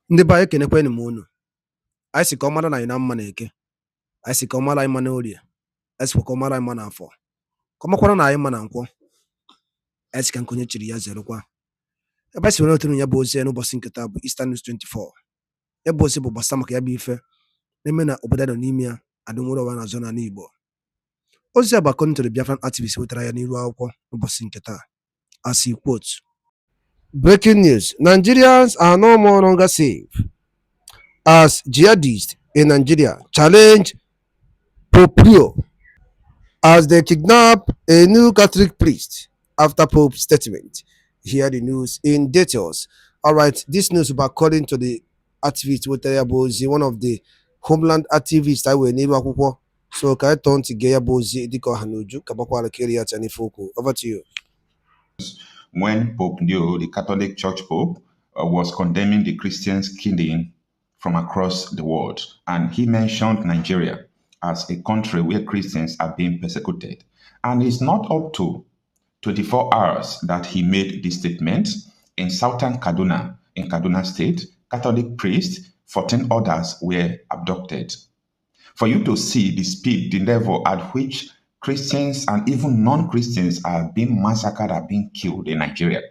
Ndị be anyị ekenekwanụ m unu. Anyị sị ka ọ mara na anyị na mma na-eke, anyị sị ka ọ mara anyị mma na orie, anyị sịkwa ka ọ mara anyị mma na afọ, ka ọ makwara na anyị mma na nkwọ, anyị sị ka nke onye chiri ya zerụkwa. Ebe anyị si were otere ya bụ ozi n'ụbọchị nke taa bụ Easter News 24. Ya bụ ozi bụ gbasara maka ya bụ ife na-eme na obodo nọ n'ime ya adịnwere ụwa na-azọ n'ala Igbo. Ozi a bụ according to the Biafran activist wetara ya n'iru akwụkwọ n'ụbọchị nke taa. As he quotes, breaking news: Nigerians are no more longer safe as jihadists in Nigeria challenge Pope Leo as they kidnap a new Catholic priest after Pope's statement. Hear the news in details. All right, this news is according to the activist Bozi, one of the homeland activists I will neighbor. So can I turn to Gaya Bozi Diko Hanuju Kabakwala Kiriat and Ifoko? Over to you. When Pope Leo, the Catholic Church Pope, was condemning the Christians killing from across the world, and he mentioned Nigeria as a country where Christians are being persecuted. And it's not up to 24 hours that he made this statement. In southern Kaduna, in Kaduna State, Catholic priests, 14 others were abducted. For you to see the speed, the level at which Christians and even non-Christians are being massacred, are being killed in Nigeria.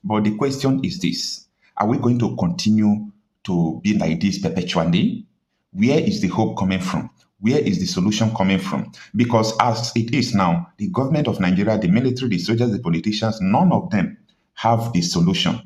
But the question is this: are we going to continue to be like this perpetually? Where is the hope coming from? Where is the solution coming from? Because as it is now, the government of Nigeria, the military, the soldiers, the politicians, none of them have the solution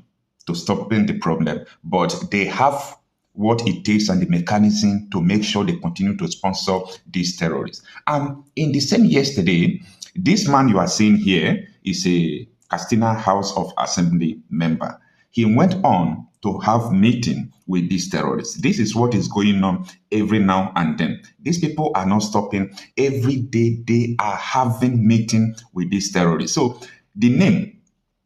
to stopping the problem, but they have what it takes and the mechanism to make sure they continue to sponsor these terrorists. And in the same yesterday, this man you are seeing here is a Castina House of Assembly member. He went on to have meeting with these terrorists. This is what is going on every now and then. These people are not stopping. Every day they are having meeting with these terrorists. So the name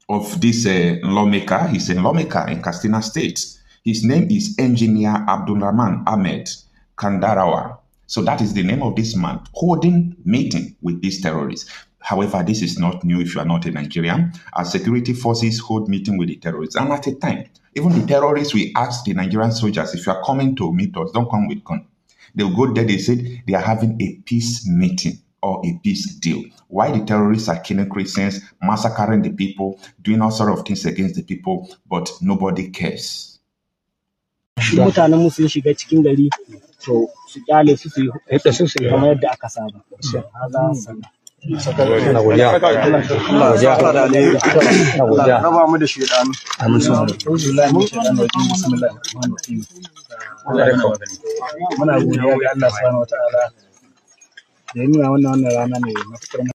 of this lawmaker, he's a lawmaker in Castina State. His name is Engineer Abdulrahman Ahmed Kandarawa. So that is the name of this man holding meeting with these terrorists. However, this is not new if you are not a Nigerian. Our security forces hold meeting with the terrorists. And at a time, even the terrorists will ask the Nigerian soldiers, if you are coming to meet us, don't come with gun. They'll go there, they said they are having a peace meeting or a peace deal. Why the terrorists are killing Christians, massacring the people, doing all sort of things against the people, but nobody cares. Mutanen mu sun shiga cikin gari to su kyale su yi kamar yadda aka saba. Haza sana. Ina godiya. Raba mu da shedanu. Amin sun. Muna godiya ga Allah subhanahu wataala. Da yana wannan rana ne matukar.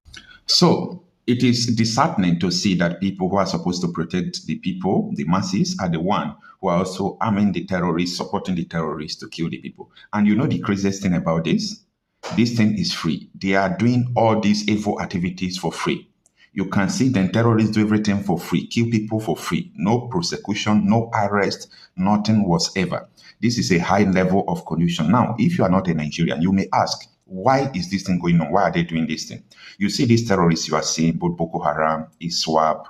So it is disheartening to see that people who are supposed to protect the people, the masses, are the one who are also arming the terrorists, supporting the terrorists to kill the people. And you know the craziest thing about this? This thing is free. They are doing all these evil activities for free. You can see the terrorists do everything for free, kill people for free. No prosecution, no arrest, nothing whatsoever. This is a high level of collusion. Now, if you are not a Nigerian, you may ask, why is this thing going on? Why are they doing this thing? You see these terrorists you are seeing, both Boko Haram, ISWAP,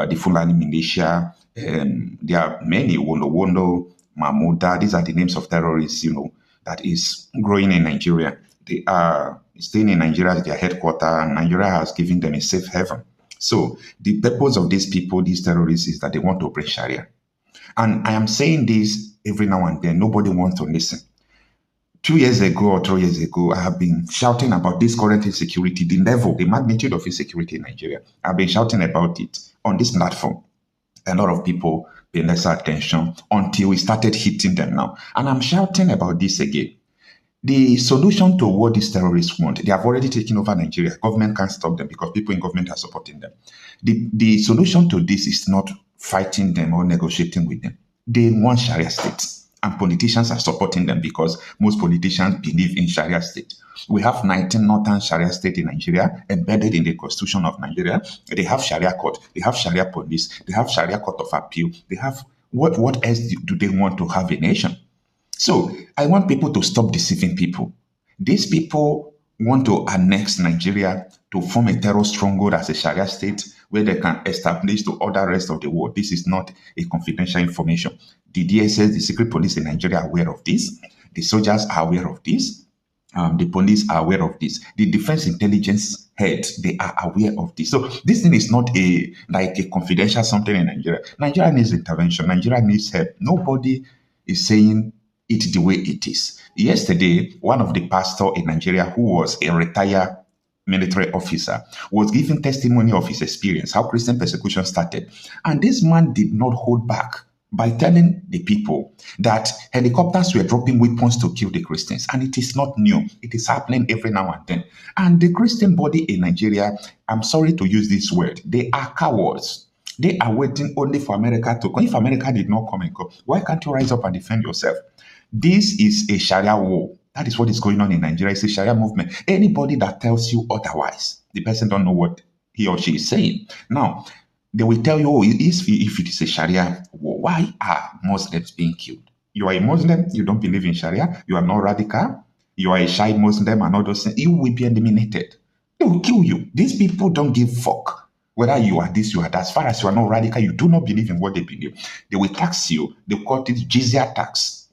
the Fulani militia, there are many, Wondo, Mahmouda. These are the names of terrorists, that is growing in Nigeria. They are staying in Nigeria as their headquarters, and Nigeria has given them a safe haven. So the purpose of these people, these terrorists, is that they want to bring Sharia. And I am saying this every now and then. Nobody wants to listen. 2 years ago or 3 years ago, I have been shouting about this current insecurity, the level, the magnitude of insecurity in Nigeria. I've been shouting about it on this platform. A lot of people pay lesser attention until we started hitting them now. And I'm shouting about this again. The solution to what these terrorists want, they have already taken over Nigeria. Government can't stop them because people in government are supporting them. The solution to this is not fighting them or negotiating with them. They want Sharia states. And politicians are supporting them because most politicians believe in Sharia state. We have 19 northern Sharia states in Nigeria embedded in the constitution of Nigeria. They have Sharia court, they have Sharia police, they have Sharia court of appeal. They have, what else do they want to have a nation? So I want people to stop deceiving people. These people want to annex Nigeria to form a terror stronghold as a Sharia state where they can establish to other rest of the world. This is not a confidential information. The DSS, the secret police in Nigeria, are aware of this. The soldiers are aware of this. The police are aware of this. The defense intelligence heads, they are aware of this. So this thing is not like a confidential something in Nigeria. Nigeria needs intervention. Nigeria needs help. Nobody is saying it the way it is. Yesterday, one of the pastors in Nigeria who was a retired military officer was giving testimony of his experience, how Christian persecution started. And this man did not hold back by telling the people that helicopters were dropping weapons to kill the Christians. And it is not new. It is happening every now and then. And the Christian body in Nigeria, I'm sorry to use this word, they are cowards. They are waiting only for America to come. If America did not come and go, why can't you rise up and defend yourself? This is a Sharia war. That is what is going on in Nigeria. It's a Sharia movement. Anybody that tells you otherwise, the person don't know what he or she is saying. Now, they will tell you, oh, if it is a Sharia war, why are Muslims being killed? You are a Muslim, you don't believe in Sharia, you are not radical, you are a shy Muslim and all those things, you will be eliminated. They will kill you. These people don't give fuck whether you are this, you are that. As far as you are not radical, you do not believe in what they believe. They will tax you. They call it jizya tax.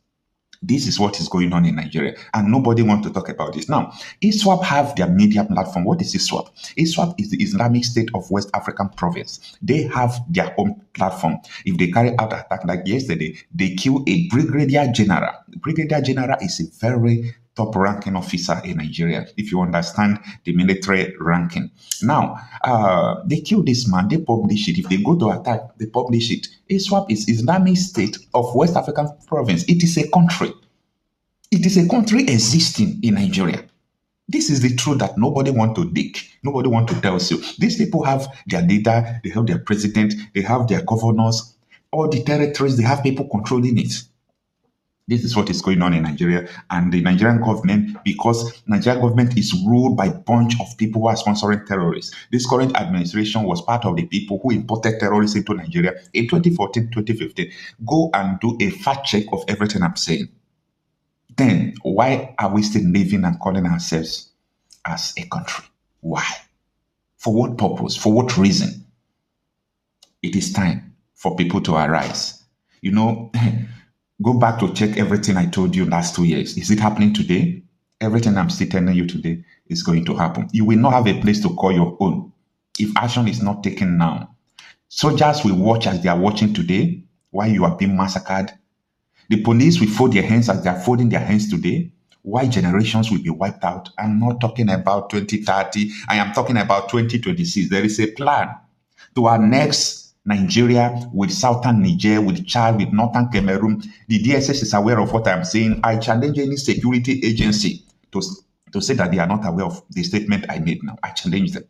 This is what is going on in Nigeria, and nobody wants to talk about this. Now, ISWAP have their media platform. What is ISWAP? ISWAP is the Islamic State of West African Province. They have their own platform. If they carry out attack like yesterday, they kill a brigadier general. Brigadier general is a very top-ranking officer in Nigeria, if you understand the military ranking. Now, they kill this man, they publish it. If they go to attack, they publish it. ISWAP is Islamic State of West African Province. It is a country. It is a country existing in Nigeria. This is the truth that nobody want to dig. Nobody want to tell you. These people have their leader, they have their president, they have their governors, all the territories, they have people controlling it. This is what is going on in Nigeria, and the Nigerian government, because Nigerian government is ruled by a bunch of people who are sponsoring terrorists. This current administration was part of the people who imported terrorists into Nigeria in 2014, 2015. Go and do a fact check of everything I'm saying. Then why are we still living and calling ourselves as a country? Why? For what purpose? For what reason? It is time for people to arise. You know, go back to check everything I told you last 2 years. Is it happening today? Everything I'm still telling you today is going to happen. You will not have a place to call your own if action is not taken now. Soldiers will watch as they are watching today while you are being massacred. The police will fold their hands as they are folding their hands today. Why generations will be wiped out? I'm not talking about 2030. I am talking about 2026. There is a plan to annex Nigeria with southern Niger, with Chad, with northern Cameroon. The DSS is aware of what I'm saying. I challenge any security agency to say that they are not aware of the statement I made now. I challenge them.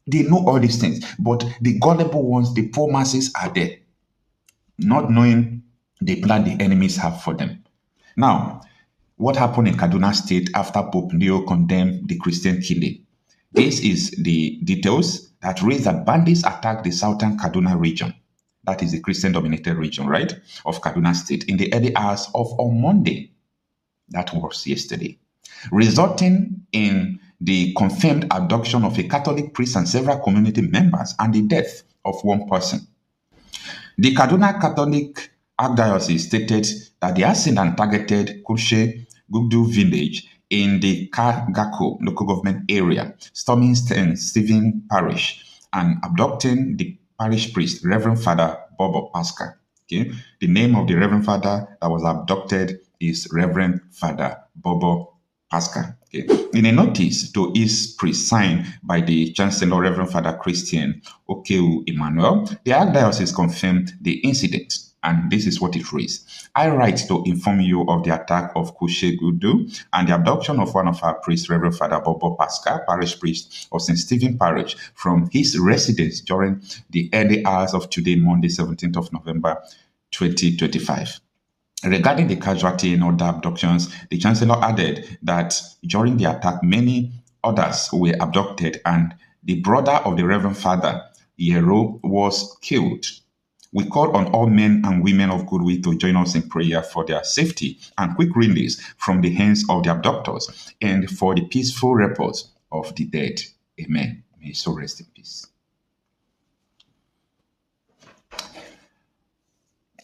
They know all these things, but the gullible ones, the poor masses are there, not knowing the plan the enemies have for them. Now, what happened in Kaduna State after Pope Leo condemned the Christian killing? This is the details that raised that bandits attacked the southern Kaduna region. That is the Christian-dominated region, right, of Kaduna State in the early hours of on Monday. That was yesterday, resulting in the confirmed abduction of a Catholic priest and several community members and the death of one person. The Kaduna Catholic Archdiocese stated that the accident targeted Kushe Gugdu village in the Kagako local government area, storming Stephen Parish and abducting the parish priest, Reverend Father Bobo Pascal. Okay? The name of the Reverend Father that was abducted is Reverend Father Bobo Pascal. Okay. In a notice to his priest signed by the Chancellor, Reverend Father Christian Okeu Emmanuel, the Archdiocese confirmed the incident, and this is what it reads. I write to inform you of the attack of Kushe Gudu and the abduction of one of our priests, Reverend Father Bobo Pascal, parish priest of St. Stephen Parish, from his residence during the early hours of today, Monday, 17th of November, 2025. Regarding the casualty and other abductions, the Chancellor added that during the attack, many others were abducted and the brother of the Reverend Father, Yero, was killed. We call on all men and women of goodwill to join us in prayer for their safety and quick release from the hands of the abductors and for the peaceful repose of the dead. Amen. May so rest in peace.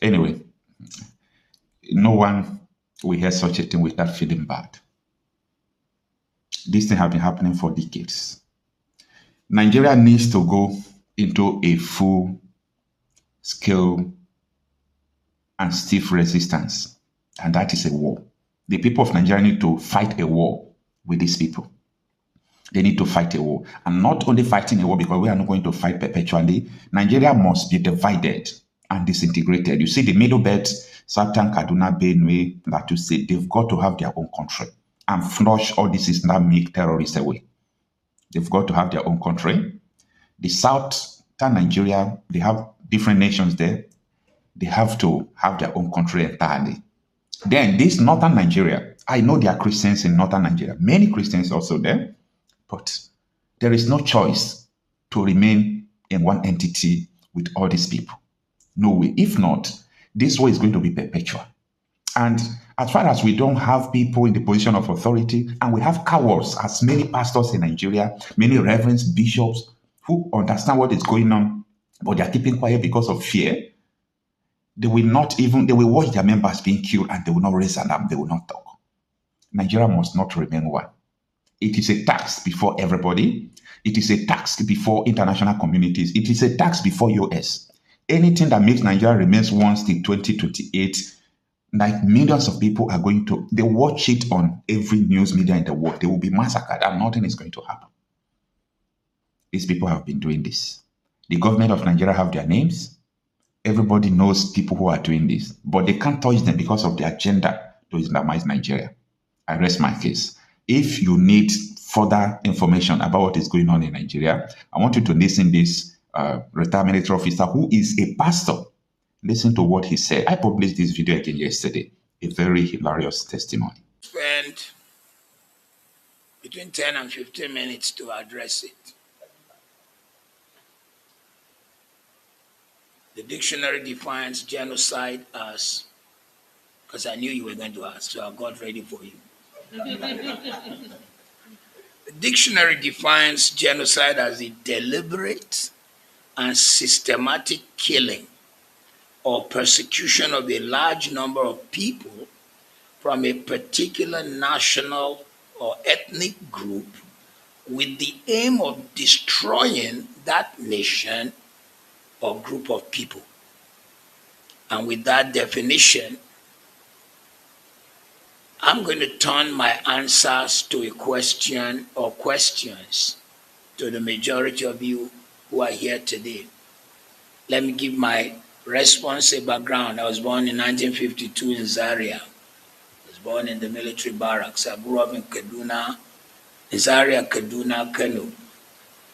Anyway, no one will hear such a thing without feeling bad. This thing has been happening for decades. Nigeria needs to go into a full-scale and stiff resistance, and that is a war. The people of Nigeria need to fight a war with these people. They need to fight a war, and not only fighting a war because we are not going to fight perpetually. Nigeria must be divided and disintegrated. You see, the Middle Belt, Southern Kaduna, Benue, Plateau State, they've got to have their own country and flush all these Islamic terrorists away. They've got to have their own country. The Southern Nigeria, they have different nations there. They have to have their own country entirely. Then this Northern Nigeria, I know there are Christians in Northern Nigeria, many Christians also there, but there is no choice to remain in one entity with all these people. No way. If not, this war is going to be perpetual. And as far as we don't have people in the position of authority, and we have cowards, as many pastors in Nigeria, many reverends, bishops, who understand what is going on, but they are keeping quiet because of fear, they will watch their members being killed and they will not raise an arm, they will not talk. Nigeria must not remain one. It is a tax before everybody. It is a tax before international communities. It is a tax before US. Anything that makes Nigeria remains one till 2028, like millions of people are going to, they watch it on every news media in the world. They will be massacred and nothing is going to happen. These people have been doing this. The government of Nigeria have their names. Everybody knows people who are doing this, but they can't touch them because of the agenda to Islamize Nigeria. I rest my case. If you need further information about what is going on in Nigeria, I want you to listen to this retired military officer who is a pastor. Listen to what he said. I published this video again yesterday. A very hilarious testimony. Spend between 10 and 15 minutes to address it. The dictionary defines genocide as, because I knew you were going to ask, so I got ready for you. The dictionary defines genocide as the deliberate and systematic killing or persecution of a large number of people from a particular national or ethnic group with the aim of destroying that nation or group of people. And with that definition, I'm going to turn my answers to a question or questions to the majority of you who are here today. Let me give my response a background. I was born in 1952 in Zaria. I was born in the military barracks. I grew up in Kaduna, Zaria, Kaduna, Kanu.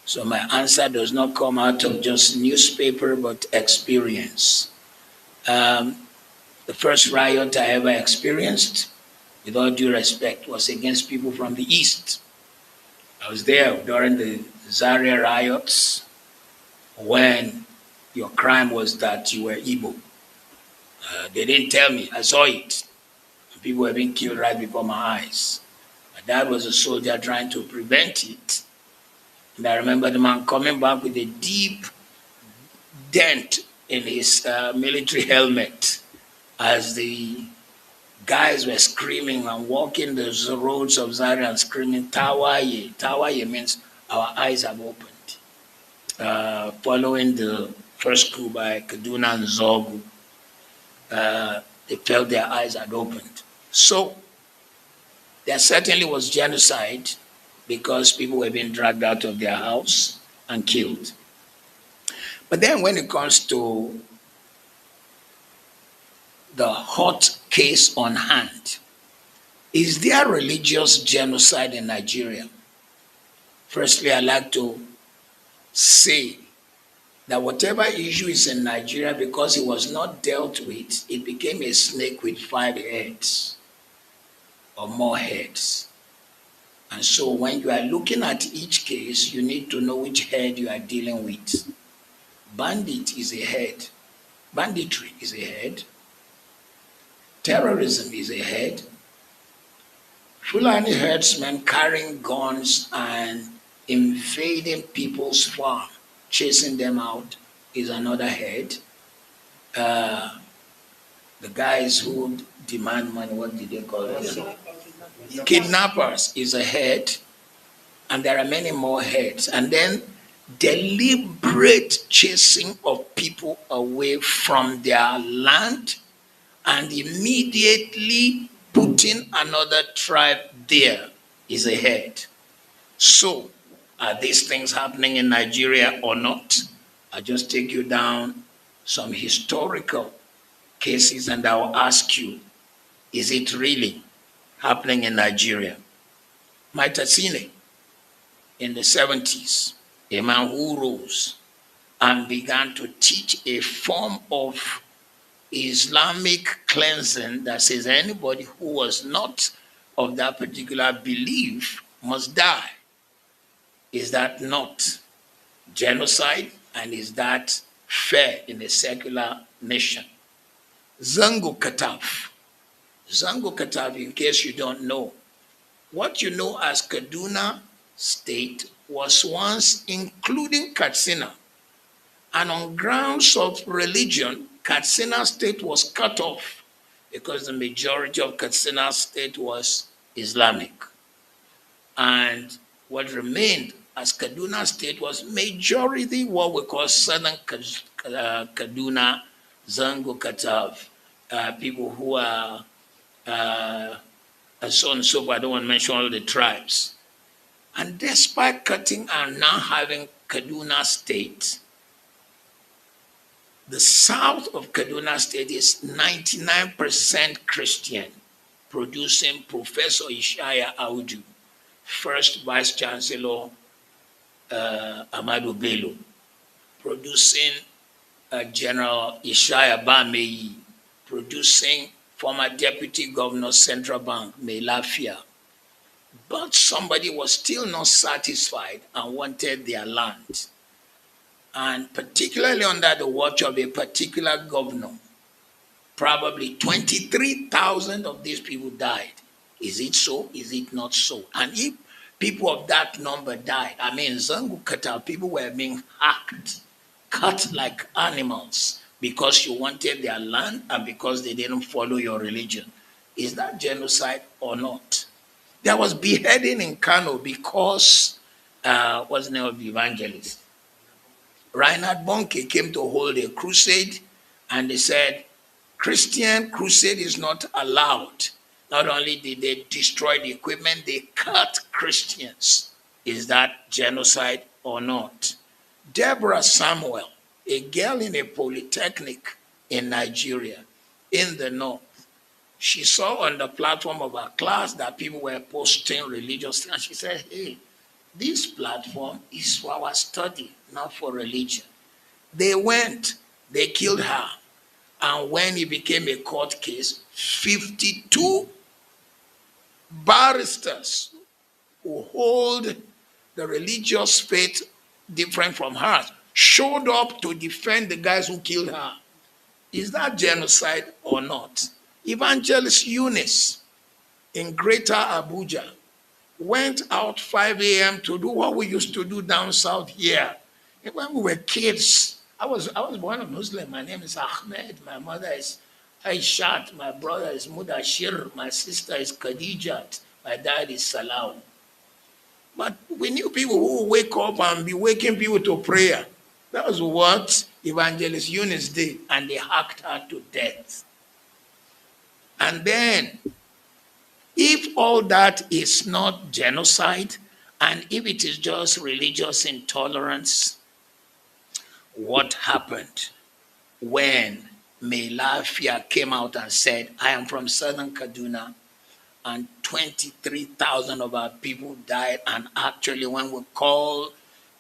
So my answer does not come out of just newspaper, but experience. The first riot I ever experienced, with all due respect, was against people from the East. I was there during the Zaria riots when your crime was that you were Igbo. They didn't tell me, I saw it. People were being killed right before my eyes. My dad was a soldier trying to prevent it. And I remember the man coming back with a deep dent in his military helmet as the guys were screaming and walking the roads of Zaria and screaming, Tawaye. Tawaye means our eyes have opened. Following the first coup by Kaduna and Zogu, they felt their eyes had opened. So there certainly was genocide because people were being dragged out of their house and killed. But then when it comes to the hot case on hand, is there religious genocide in Nigeria? Firstly, I'd like to say that whatever issue is in Nigeria, because it was not dealt with, it became a snake with 5 heads or more heads. And so when you are looking at each case, you need to know which head you are dealing with. Bandit is a head. Banditry is a head. Terrorism is a head. Fulani herdsmen carrying guns and invading people's farm, chasing them out, is another head. The guys who demand money, what did they call it? Kidnappers is a head, and there are many more heads. And then deliberate chasing of people away from their land and immediately putting another tribe there is a head. So, are these things happening in Nigeria or not? I'll just take you down some historical cases and I'll ask you, is it really happening in Nigeria? Maitasine, in the 70s, a man who rose and began to teach a form of Islamic cleansing that says anybody who was not of that particular belief must die. Is that not genocide? And is that fair in a secular nation? Zango Kataf. Zango Kataf, in case you don't know, what you know as Kaduna State was once including Katsina. And on grounds of religion, Katsina State was cut off because the majority of Katsina State was Islamic. And what remained as Kaduna State was majority what we call Southern Kaduna, Zango Katav, people who are and so on and so forth. I don't want to mention all the tribes. And despite cutting and now having Kaduna State, the south of Kaduna State is 99% Christian, producing Professor Ishaya Audu, first Vice Chancellor Amadu Bello, producing General Ishaya Bameyi, producing former Deputy Governor Central Bank Melafia. But somebody was still not satisfied and wanted their land. And particularly under the watch of a particular governor, probably 23,000 of these people died. Is it so? Is it not so? And if people of that number died, I mean, Zangu Kata, people were being hacked, cut like animals because you wanted their land and because they didn't follow your religion. Is that genocide or not? There was beheading in Kano because, what's the name of the evangelist? Reinhard Bonnke came to hold a crusade and they said, Christian crusade is not allowed. Not only did they destroy the equipment, they cut Christians. Is that genocide or not? Deborah Samuel, a girl in a polytechnic in Nigeria, in the north, she saw on the platform of her class that people were posting religious things. And she said, hey, this platform is for our study, not for religion. They went, they killed her. And when it became a court case, 52 barristers who hold the religious faith different from hers showed up to defend the guys who killed her. Is that genocide or not? Evangelist Eunice in Greater Abuja went out 5 a.m. to do what we used to do down south here. And when we were kids, I was born a Muslim. My name is Ahmed. My mother is Aishat. My brother is Mudashir. My sister is Khadijat. My dad is Salam. But we knew people who would wake up and be waking people to prayer. That was what Evangelist Eunice did. And they hacked her to death. And then, if all that is not genocide, and if it is just religious intolerance, what happened when Melafia came out and said, I am from Southern Kaduna, and 23,000 of our people died, and actually when we call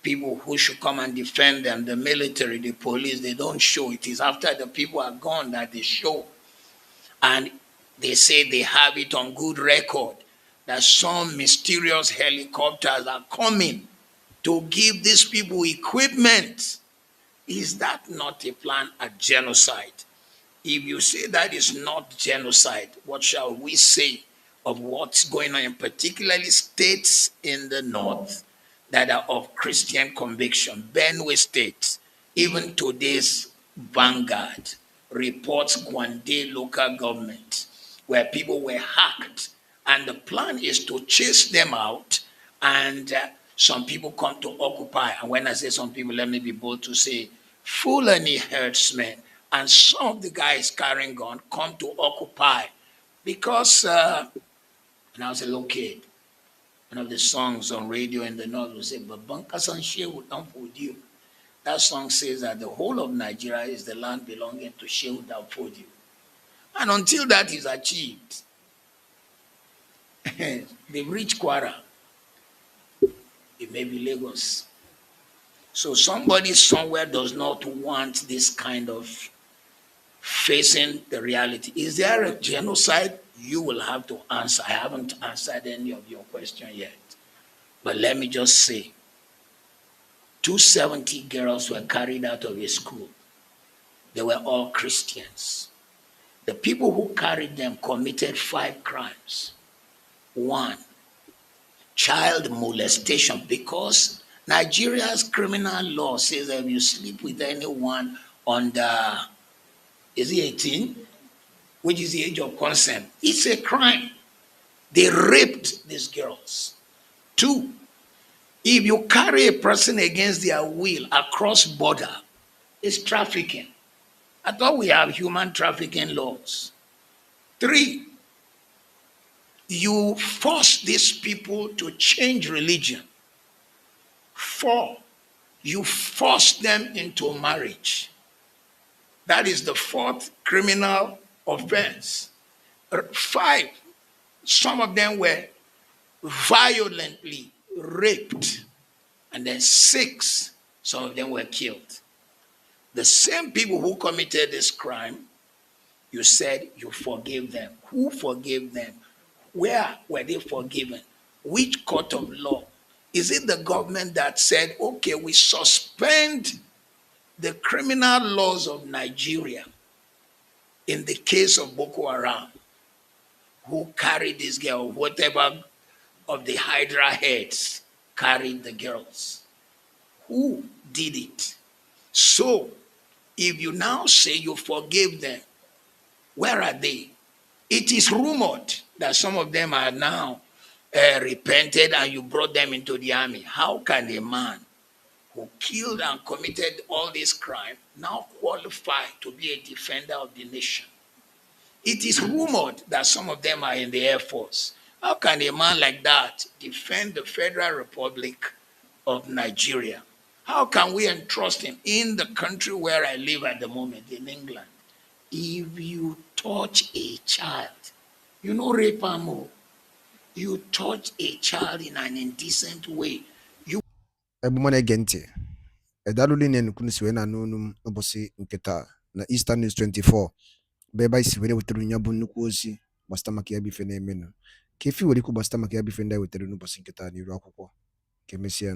people who should come and defend them, the military, the police, they don't show. It is after the people are gone that they show. And they say they have it on good record that some mysterious helicopters are coming to give these people equipment. Is that not a plan at genocide? If you say that is not genocide, what shall we say of what's going on in particularly states in the north that are of Christian conviction, Benue State, even today's Vanguard, reports Gwande local government where people were hacked. And the plan is to chase them out, and some people come to occupy. And when I say some people, let me be bold to say Fulani herdsmen and some of the guys carrying gun come to occupy because when I was a little kid, one of the songs on radio in the north would say, Babanka Sanshe would not food you. That song says that the whole of Nigeria is the land belonging to Shehu Danfodio. And until that is achieved, they've reached Kwara. It may be Lagos. So somebody somewhere does not want this kind of facing the reality. Is there a genocide? You will have to answer. I haven't answered any of your question yet. But let me just say, 270 girls were carried out of a school. They were all Christians. The people who carried them committed 5 crimes. 1, child molestation, because Nigeria's criminal law says that if you sleep with anyone under, is he 18? Which is the age of consent, it's a crime. They raped these girls. 2, if you carry a person against their will across border, it's trafficking. I thought we have human trafficking laws. 3, you force these people to change religion. 4, you force them into marriage. That is the 4th criminal offense. 5, some of them were violently raped. And then 6, some of them were killed. The same people who committed this crime, you said you forgave them. Who forgave them? Where were they forgiven? Which court of law? Is it the government that said, okay, we suspend the criminal laws of Nigeria in the case of Boko Haram, who carried this girl, whatever of the Hydra heads carried the girls? Who did it? So, if you now say you forgave them, where are they? It is rumored that some of them are now repented and you brought them into the army. How can a man who killed and committed all this crime now qualify to be a defender of the nation? It is rumored that some of them are in the Air Force. How can a man like that defend the Federal Republic of Nigeria? How can we entrust him in the country where I live at the moment, in England? If you touch a child, you know rape ammo, you touch a child in an indecent way, you Ebumana ege ntị. Edalụ niile nukwu si wee na-anụ olu m ụbọchị nke taa na Eastern News 24 bụ ebe anyị si were wetara ya bụ nnukwu ozi gbasịta maka ya bụ ife na-emenụ. Ka efi were ikwu gbasịta maka ya bụ ife ndị anyị wetara n'ụbọchị nke taa n'iru akwụkwọ. Ka emesịa.